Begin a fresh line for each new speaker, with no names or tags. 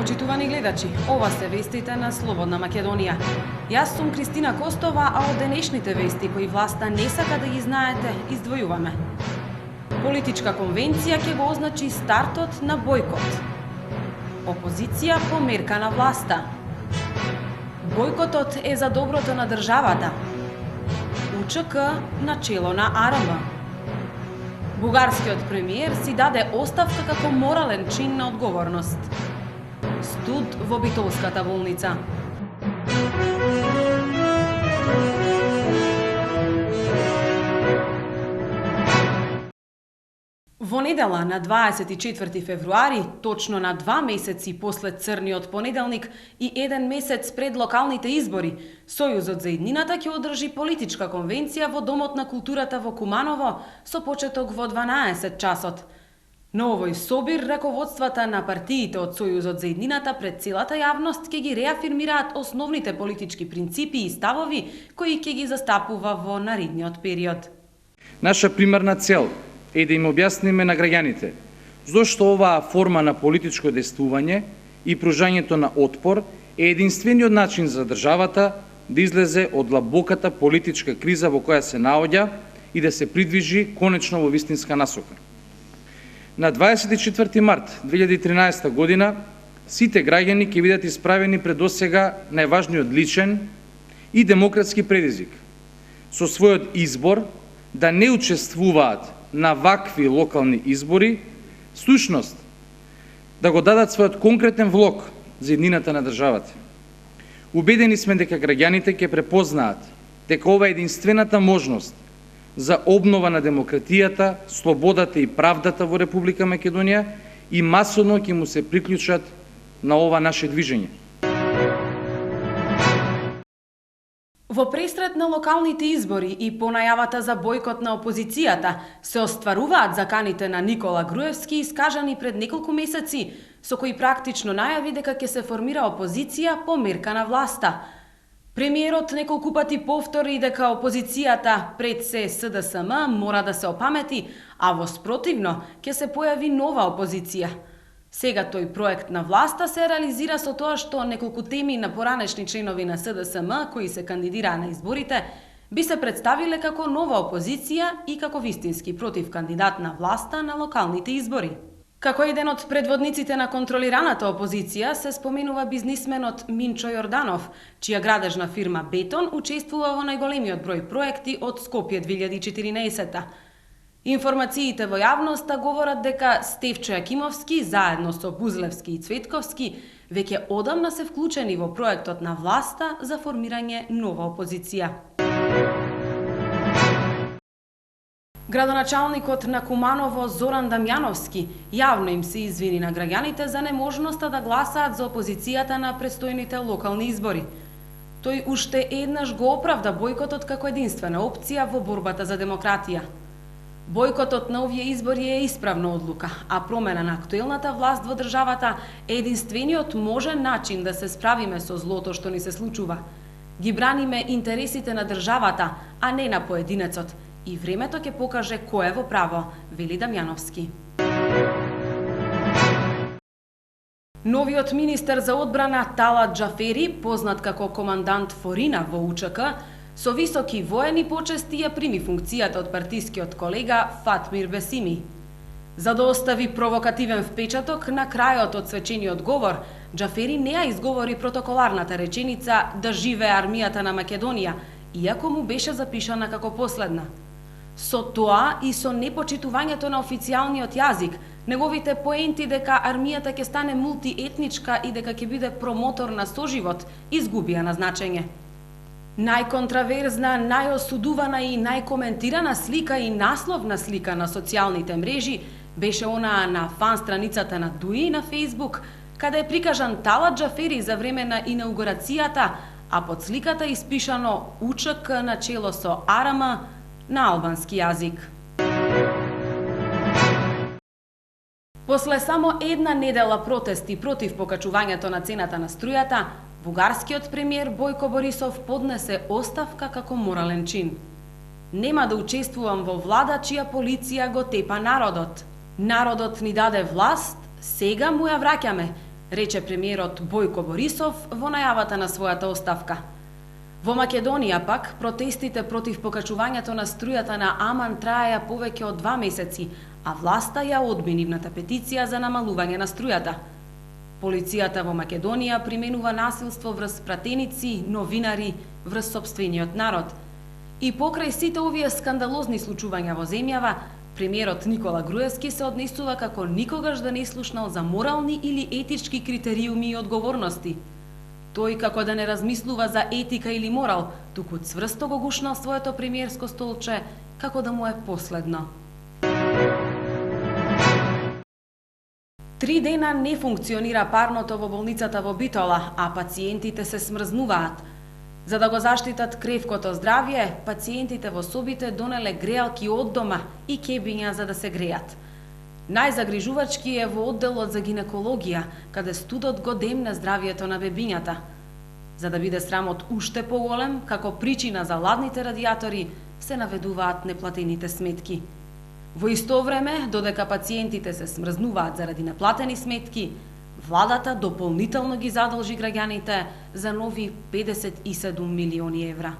Почитувани гледачи, ова се вестите на Слободна Македонија. Јас сум Кристина Костова, а од денешните вести кои власта не сака да ги знаете, издвојуваме. Политичка конвенција ќе го означи стартот на бојкот. Опозиција померка на власта. Бојкотот е за доброто на државата. УЧК начело на АРМ. Бугарскиот премиер си даде оставка како морален чин на одговорност. Студ во Битолската болница. Во недела на 24 февруари, точно на 2 месеци после црниот понеделник и 1 месец пред локалните избори, Сојузот за иднината ќе одржи политичка конвенција во Домот на културата во Куманово со почеток во 12 часот. На овој собир, раководствата на партиите од Сојузот за иднината пред целата јавност ќе ги реафирмираат основните политички принципи и ставови кои ќе ги застапува во наредниот период.
Наша примарна цел е да им објасниме на граѓаните зошто оваа форма на политичко действување и пружањето на отпор е единствениот начин за државата да излезе од длабоката политичка криза во која се наоѓа и да се придвижи конечно во вистинска насока. На 24 март 2013 година сите граѓани ќе бидат исправени пред досега најважниот личен и демократски предизвик со својот избор да не учествуваат на вакви локални избори, сушност да го дадат својот конкретен влог за иднината на државата. Убедени сме дека граѓаните ќе препознаат дека ова е единствената можност за обнова на демократијата, слободата и правдата во Република Македонија и масовно ќе му се приклучат на ова наше движење.
Во пресрет на локалните избори и по најавата за бојкот на опозицијата се остваруваат заканите на Никола Груевски искажани пред неколку месеци, со кои практично најави дека ќе се формира опозиција по мерка на власта. Премиерот неколку пати повтори дека опозицијата пред се СДСМ мора да се опамети, а во спротивно ќе се појави нова опозиција. Сега тој проект на власта се реализира со тоа што неколку теми на поранешни членови на СДСМ кои се кандидираа на изборите би се представиле како нова опозиција и како вистински против кандидат на власта на локалните избори. Како еден од предводниците на контролираната опозиција се споменува бизнисменот Минчо Јорданов, чија градежна фирма Бетон учествува во најголемиот број проекти од Скопје 2014. Информациите во јавноста говорат дека Стефчо Јакимовски заедно со Бузлевски и Цветковски веќе одамна се вклучени во проектот на власта за формирање нова опозиција. Градоначалникот на Куманово Зоран Дамјановски јавно им се извини на граѓаните за неможноста да гласаат за опозицијата на престојните локални избори. Тој уште еднаш го оправда бојкотот како единствена опција во борбата за демократија. Бојкотот на овие избори е исправна одлука, а промена на актуелната власт во државата е единствениот можен начин да се справиме со злото што ни се случува. Ги браниме интересите на државата, а не на поединецот, и времето ќе покаже кој е во право, вели Дамјановски. Новиот министер за одбрана Талат Џафери, познат како командант Форина во УЧК, со високи воени почести ја прими функцијата од партискиот колега Фатмир Бесими. За да остави провокативен впечаток, на крајот од свечениот говор, Џафери не ја изговори протоколарната реченица "Да живее армијата на Македонија", иако му беше запишана како последна. Со тоа и со непочитувањето на официјалниот јазик, неговите поенти дека армијата ќе стане мултиетничка и дека ќе биде промотор на соживот, изгубија на значење. Најконтраверзна, најосудувана и најкоментирана слика и насловна слика на социјалните мрежи беше онаа на фан страницата на Дуи на Фејсбук, каде е прикажан Талат Џафери за време на инаугурацијата, а под сликата испишано УЧК начело со АРМ на албански јазик. После само една недела протести против покачувањето на цената на струјата, бугарскиот премиер Бојко Борисов поднесе оставка како морален чин. Нема да учествувам во влада чија полиција го тепа народот. Народот ни даде власт, сега му ја враќаме. рече премиерот Бојко Борисов во најавата на својата оставка. Во Македонија пак протестите против покачувањето на струјата на Аман траеја повеќе од 2 месеци, а власта ја одби нивната петиција за намалување на струјата. Полицијата во Македонија применува насилство врз пратеници, новинари, врз сопствениот народ. И покрај сите овие скандалозни случувања во земјава, премиерот Никола Груевски се однесува како никогаш да не слушнал за морални или етички критериуми и одговорности. Тој како да не размислува за етика или морал, туку цврсто го гушнал своето премиерско столче како да му е последно. 3 дена не функционира парното во болницата во Битола, а пациентите се смрзнуваат. За да го заштитат кревкото здравје, пациентите во собите донеле греалки од дома и кебиња за да се греат. Најзагрижувачки е во одделот за гинекологија, каде студот го демне здравјето на бебињата. За да биде срамот уште поголем, како причина за ладните радиатори, се наведуваат неплатените сметки. Во исто време, додека пациентите се смрзнуваат заради неплатени сметки, владата дополнително ги задолжи граѓаните за нови 57 милиони евра.